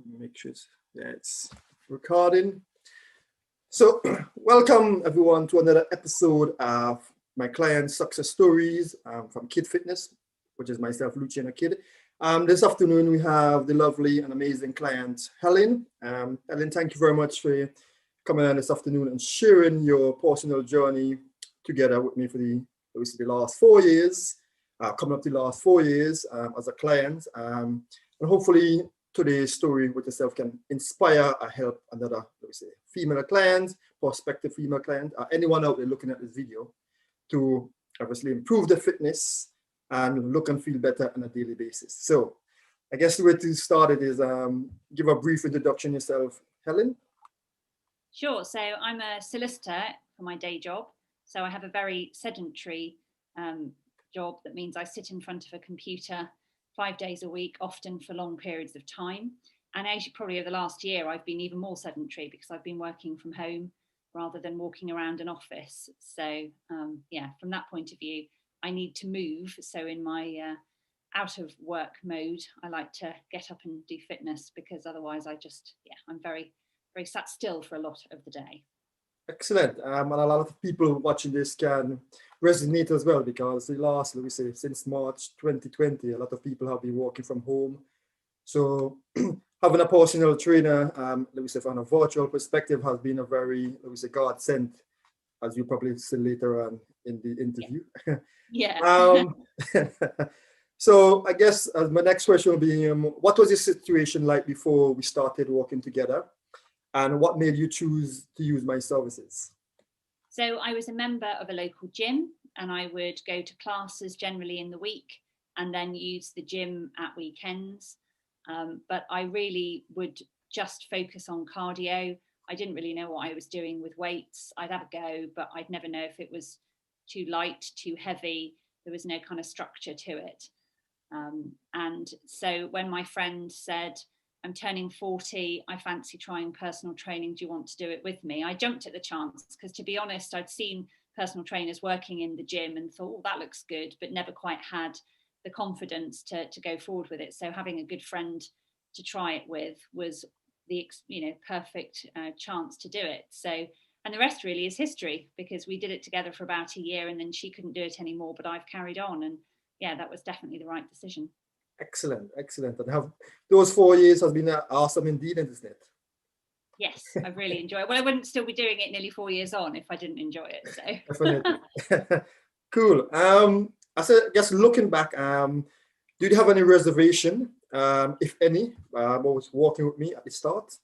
Make sure it's recording. So, welcome everyone to another episode of my client success stories from Kid Fitness, which is myself, Lucy, and a kid. This afternoon we have the lovely and amazing client Helen. Helen, thank you very much for coming on this afternoon and sharing your personal journey together with me for the last 4 years, coming up to the last 4 years as a client, and hopefully today's story with yourself can inspire or help another, female client, prospective female client, or anyone out there looking at this video to obviously improve their fitness and look and feel better on a daily basis. So I guess the way to start it is give a brief introduction yourself, Helen. Sure. So I'm a solicitor for my day job. So I have a very sedentary job. That means I sit in front of a computer 5 days a week, often for long periods of time. And actually, probably over the last year, I've been even more sedentary because I've been working from home rather than walking around an office. So yeah, from that point of view, I need to move. So in my out of work mode, I like to get up and do fitness because otherwise I'm very, very sat still for a lot of the day. Excellent. And a lot of people watching this can resonate as well because since March 2020, a lot of people have been working from home. So having a personal trainer, from a virtual perspective has been a very, godsend, as you probably see later on in the interview. Yeah. So I guess my next question will be, what was your situation like before we started working together? And what made you choose to use my services? So I was a member of a local gym and I would go to classes generally in the week and then use the gym at weekends. But I really would just focus on cardio. I didn't really know what I was doing with weights. I'd have a go, but I'd never know if it was too light, too heavy. There was no kind of structure to it. And so when my friend said, I'm turning 40, I fancy trying personal training, do you want to do it with me? I jumped at the chance because, to be honest, I'd seen personal trainers working in the gym and thought, oh, that looks good, but never quite had the confidence to go forward with it. So having a good friend to try it with was the perfect chance to do it. So, and the rest really is history because we did it together for about a year and then she couldn't do it anymore, but I've carried on, and yeah, that was definitely the right decision. Excellent. And have those 4 years has been awesome indeed, isn't it? Yes, I really enjoy it. Well, I wouldn't still be doing it nearly 4 years on if I didn't enjoy it. So definitely. Cool. I guess looking back, did you have any reservation, if any, what was working with me at the start?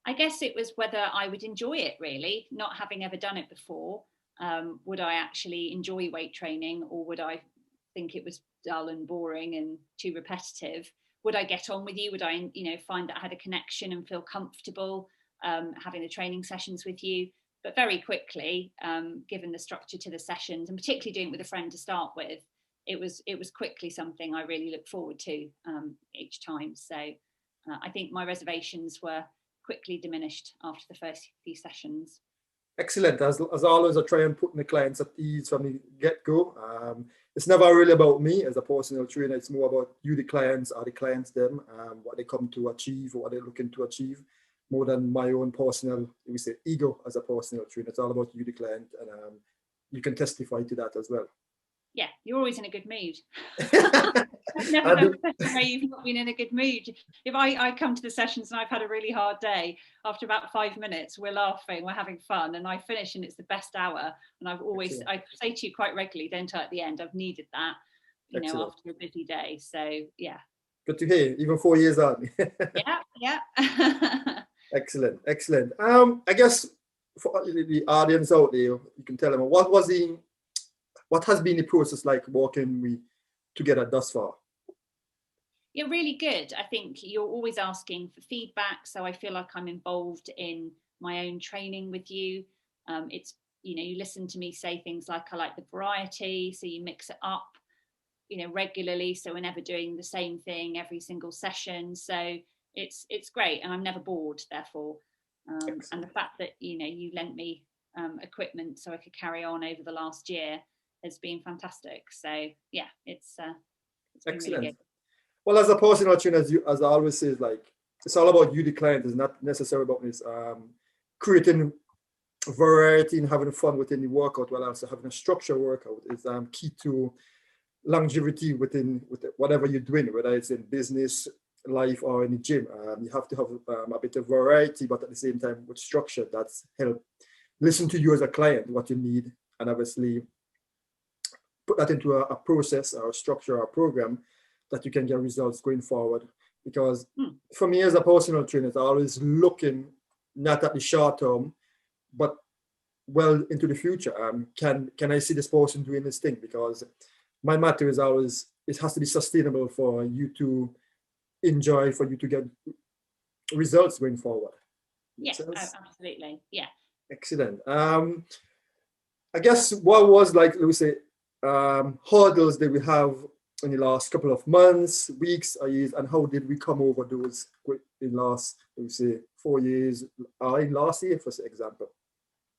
I guess it was whether I would enjoy it, really, not having ever done it before. Would I actually enjoy weight training, or would I think it was dull and boring and too repetitive? Would I get on with you? Would I, find that I had a connection and feel comfortable having the training sessions with you? But very quickly, given the structure to the sessions, and particularly doing it with a friend to start with, it was quickly something I really look forward to each time. So I think my reservations were quickly diminished after the first few sessions. Excellent. As always, I try and put my clients at ease from the get-go. It's never really about me as a personal trainer. It's more about you, the clients, or the clients them, what they come to achieve, or what they're looking to achieve, more than my own personal, ego as a personal trainer. It's all about you, the client, and you can testify to that as well. Yeah, you're always in a good mood. I've never done a session where you've not been in a good mood. If I come to the sessions and I've had a really hard day, after about 5 minutes, we're laughing, we're having fun, and I finish and it's the best hour. And I say to you quite regularly, don't I, at the end, I've needed that, after a busy day. So yeah. Good to hear, even 4 years on. Yeah. Excellent. I guess for the audience out there, you can tell them what has been the process like working together thus far? You're really good. I think you're always asking for feedback, so I feel like I'm involved in my own training with you. It's you listen to me say things like, I like the variety, so you mix it up regularly, so we're never doing the same thing every single session. So it's great, and I'm never bored, therefore. And the fact that you lent me equipment so I could carry on over the last year has been fantastic. So yeah, it's been excellent. Really good. Well, as a personal trainer, as I always say, like it's all about you, the client. It's not necessarily about this creating variety and having fun within the workout, while also having a structured workout is key to longevity with whatever you're doing, whether it's in business, life, or in the gym. You have to have a bit of variety, but at the same time with structure that's help listen to you as a client, what you need, and obviously put that into a process or a structure or a program that you can get results going forward. Because for me as a personal trainer, it's always looking not at the short term, but well into the future. Can I see this person doing this thing? Because my motto is always, it has to be sustainable for you to enjoy, for you to get results going forward. Yes, absolutely. Yeah. Excellent. I guess what was, like, let me say, hurdles that we have in the last couple of months, weeks, or years, and how did we come over those in last, let me say, 4 years, or in last year, for example?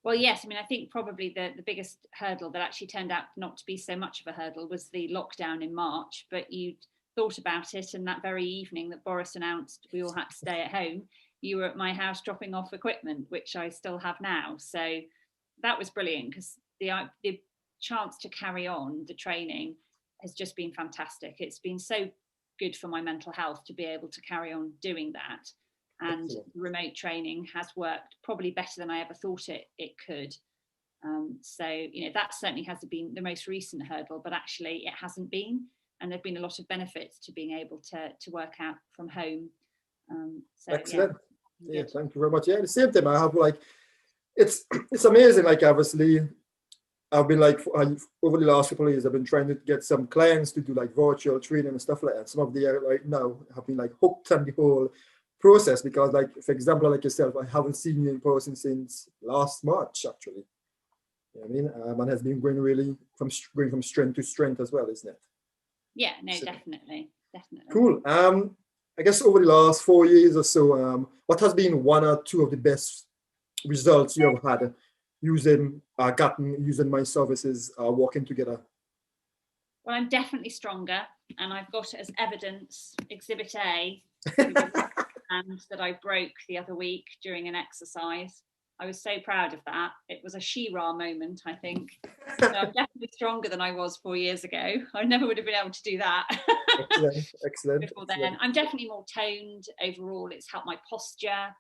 Well, yes, I mean, I think probably the biggest hurdle that actually turned out not to be so much of a hurdle was the lockdown in March, but you thought about it, and that very evening that Boris announced we all had to stay at home, you were at my house dropping off equipment, which I still have now. So that was brilliant, because the chance to carry on the training has just been fantastic. It's been so good for my mental health to be able to carry on doing that. And remote training has worked probably better than I ever thought it could. So, that certainly has been the most recent hurdle, but actually it hasn't been. And there've been a lot of benefits to being able to work out from home. So, excellent. Yeah, thank you very much. Yeah, at the same time, I have it's amazing. Like, obviously, I've been over the last couple of years, I've been trying to get some clients to do like virtual training and stuff like that. Some of the right now have been like hooked on the whole process, because, like, for example, like yourself, I haven't seen you in person since last March, actually. You know what I mean? And has been going really from strength to strength as well, isn't it? Yeah, no, so, definitely. Cool. I guess over the last 4 years or so, what has been one or two of the best results you have had using my services, working together? Well, I'm definitely stronger, and I've got as evidence Exhibit A and that I broke the other week during an exercise. I was so proud of that. It was a She-Ra moment, I think. So I'm definitely stronger than I was 4 years ago. I never would have been able to do that. Excellent. Before then. I'm definitely more toned overall. It's helped my posture.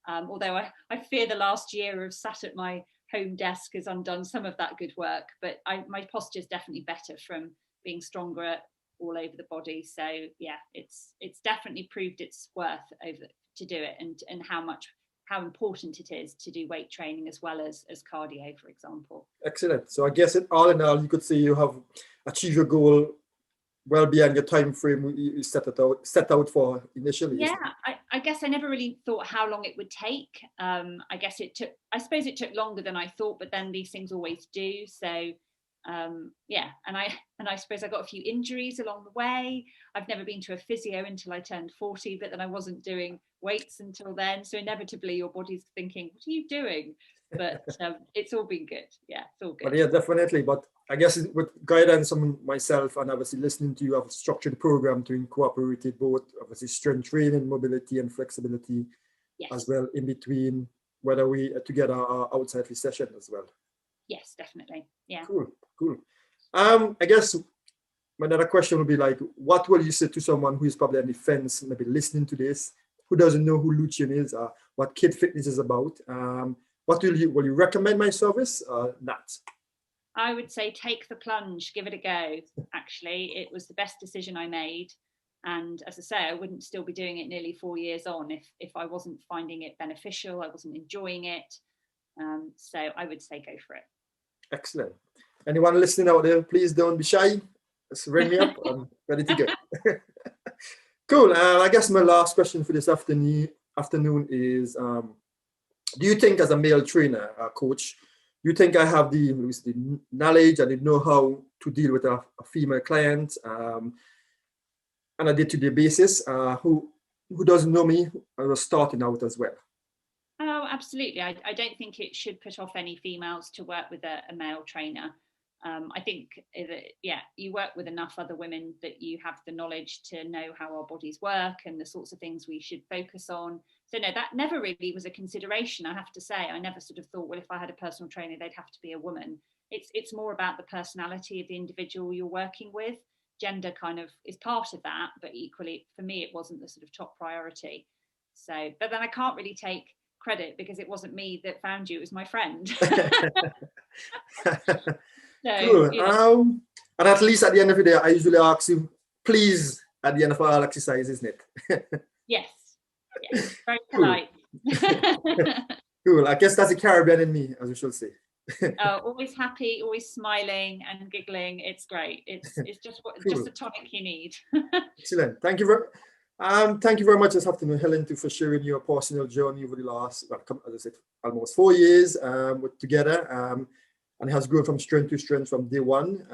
Although I fear the last year of sat at my home desk has undone some of that good work. But my posture is definitely better from being stronger all over the body. So yeah, it's definitely proved its worth to do it, and how important it is to do weight training as well as cardio, for example. Excellent. So I guess all in all, you could say you have achieved your goal well beyond your time frame you set out for initially. Yeah, I guess I never really thought how long it would take. I suppose it took longer than I thought, but then these things always do. So yeah, and I suppose I got a few injuries along the way. I've never been to a physio until I turned 40, but then I wasn't doing weights until then. So inevitably your body's thinking, what are you doing? But it's all been good. Yeah, it's all good. But yeah, definitely. But I guess with guidance from myself and obviously listening to you, I've structured the program to incorporate both obviously strength training, mobility and flexibility, yes, as well in between, whether we together or outside the session as well. Yes, definitely. Yeah. Cool. I guess my another question would be like, what will you say to someone who is probably on the fence, maybe listening to this, who doesn't know who Lucian is, or what Kid Fitness is about? What will you recommend my service or not? I would say take the plunge, give it a go. Actually, it was the best decision I made. And as I say, I wouldn't still be doing it nearly 4 years on if I wasn't finding it beneficial, I wasn't enjoying it. So I would say go for it. Excellent. Anyone listening out there, please don't be shy. Just ring me up. I'm ready to go. Cool. I guess my last question for this afternoon is, do you think as a male trainer, coach, you think I have the knowledge and the know-how to deal with a female client on a day-to-day basis who doesn't know me, I was starting out as well? Oh, absolutely. I don't think it should put off any females to work with a male trainer. I think that, you work with enough other women that you have the knowledge to know how our bodies work and the sorts of things we should focus on. So no, that never really was a consideration, I have to say. I never sort of thought, well, if I had a personal trainer, they'd have to be a woman. It's more about the personality of the individual you're working with. Gender kind of is part of that, but equally for me, it wasn't the sort of top priority. So, but then I can't really take credit because it wasn't me that found you, it was my friend. So, cool. And at least at the end of the day, I usually ask you, please, at the end of all exercise, isn't it? Yes, very polite. Cool. I guess that's the Caribbean in me, as we should say. Always happy, always smiling and giggling. It's great. It's just cool. just the tonic you need. Excellent. Thank you very much this afternoon, Helen, for sharing your personal journey over the last, as I said, almost 4 years together. And it has grown from strength to strength from day one.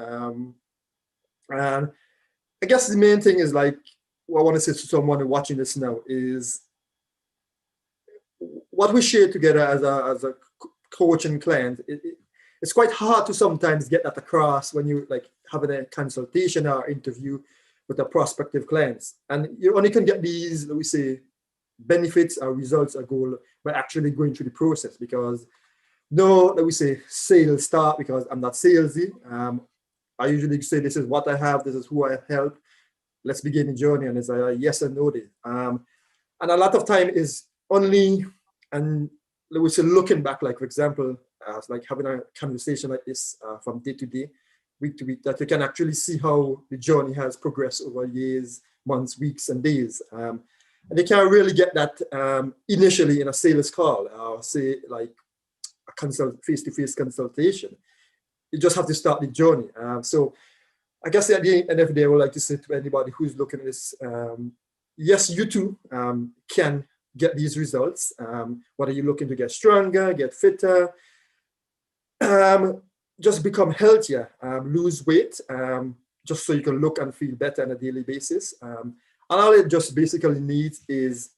And I guess the main thing is like, what I want to say to someone watching this now is what we share together as a coach and client. It's quite hard to sometimes get that across when you like having a consultation or interview with a prospective clients. And you only can get these, let me say, benefits or results or goal by actually going through the process, because no, let me say, sales start because I'm not salesy. I usually say, this is what I have, this is who I help. Let's begin the journey, and it's a yes and no day. And a lot of time is only, and let me say, looking back, like for example, like having a conversation like this from day to day, week to week, that you can actually see how the journey has progressed over years, months, weeks, and days. And you can't really get that initially in a sales call, or say like a face-to-face consultation. You just have to start the journey. So I guess at the end of the day, I would like to say to anybody who's looking at this, yes, you too can get these results. Whether you're looking to get stronger, get fitter, just become healthier, lose weight, just so you can look and feel better on a daily basis. And all it just basically needs is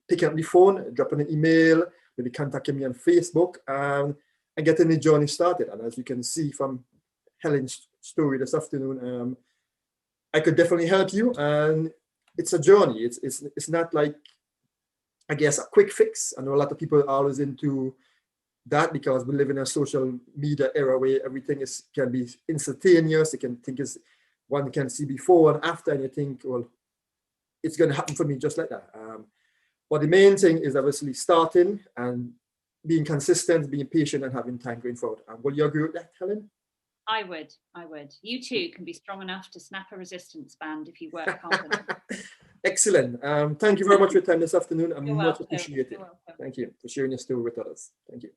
picking up the phone, dropping an email, maybe contacting me on Facebook, and getting the journey started. And as you can see from Helen's story this afternoon, I could definitely help you. And it's a journey. It's not like, I guess, a quick fix. I know a lot of people are always into that because we live in a social media era where everything can be instantaneous. One can see before and after, and you think, well, it's going to happen for me just like that. But the main thing is obviously starting and being consistent, being patient, and having time going forward. Will you agree with that, Helen? I would. You too can be strong enough to snap a resistance band if you work hard enough. Excellent. Thank you very much for your time this afternoon. I'm much appreciated. You're welcome. Thank you for sharing your story with us. Thank you.